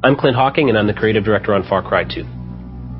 I'm Clint Hawking, and I'm the creative director on Far Cry 2.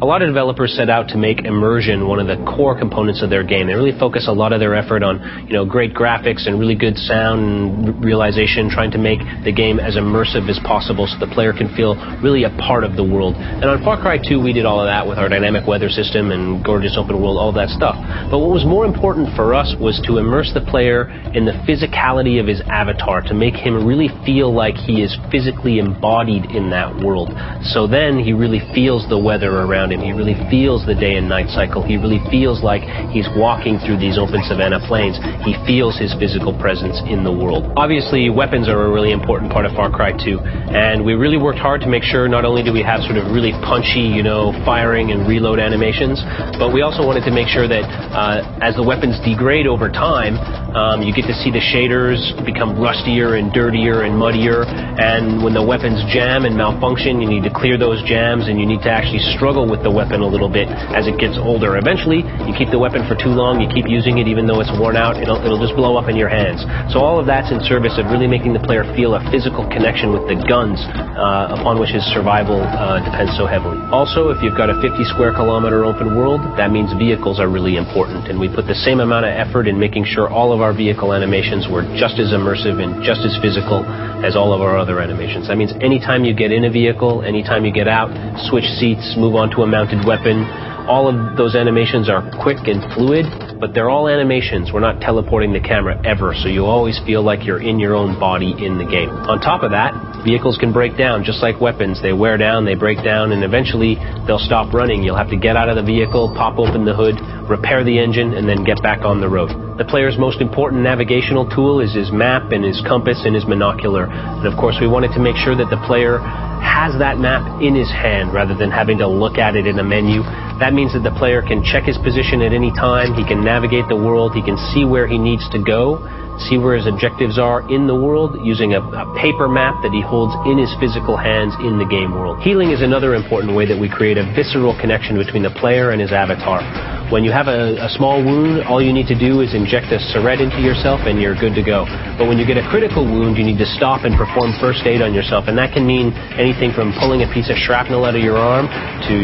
A lot of developers set out to make immersion one of the core components of their game. They really focus a lot of their effort on, great graphics and really good sound and realization, trying to make the game as immersive as possible so the player can feel really a part of the world. And on Far Cry 2, we did all of that with our dynamic weather system and gorgeous open world, all that stuff. But what was more important for us was to immerse the player in the physicality of his avatar, to make him really feel like he is physically embodied in that world. So then he really feels the weather around him. He really feels the day and night cycle. He really feels like he's walking through these open savanna plains. He feels his physical presence in the world. Obviously, weapons are a really important part of Far Cry 2, and we really worked hard to make sure not only do we have sort of really punchy, firing and reload animations, but we also wanted to make sure that as the weapons degrade over time, you get to see the shaders become rustier and dirtier and muddier, and when the weapons jam and malfunction, you need to clear those jams, and you need to actually struggle with the weapon a little bit as it gets older. Eventually, you keep the weapon for too long, you keep using it even though it's worn out, it'll just blow up in your hands. So all of that's in service of really making the player feel a physical connection with the guns upon which his survival depends so heavily. Also, if you've got a 50 square kilometer open world, that means vehicles are really important, and we put the same amount of effort in making sure all of our vehicle animations were just as immersive and just as physical as all of our other animations. That means anytime you get in a vehicle, anytime you get out, switch seats, move on to a mounted weapon, all of those animations are quick and fluid, but they're all animations. We're not teleporting the camera ever, so you always feel like you're in your own body in the game. On top of that, vehicles can break down just like weapons. They wear down, they break down, and eventually they'll stop running. You'll have to get out of the vehicle, pop open the hood, repair the engine, and then get back on the road. The player's most important navigational tool is his map and his compass and his monocular. And of course, we wanted to make sure that the player has that map in his hand rather than having to look at it in a menu. That means that the player can check his position at any time, he can navigate the world, he can see where he needs to go, see where his objectives are in the world using a paper map that he holds in his physical hands in the game world. Healing is another important way that we create a visceral connection between the player and his avatar. When you have a small wound, all you need to do is inject a syringe into yourself and you're good to go. But when you get a critical wound, you need to stop and perform first aid on yourself. And that can mean anything from pulling a piece of shrapnel out of your arm to,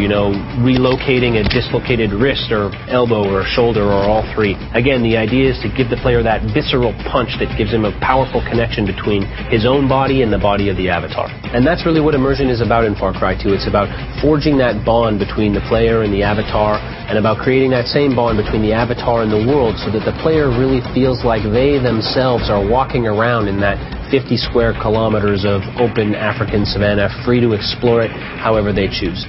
relocating a dislocated wrist or elbow or shoulder or all three. Again, the idea is to give the player that visceral punch that gives him a powerful connection between his own body and the body of the avatar. And that's really what immersion is about in Far Cry 2. It's about forging that bond between the player and the avatar, and about creating that same bond between the avatar and the world so that the player really feels like they themselves are walking around in that 50 square kilometers of open African savanna, free to explore it however they choose.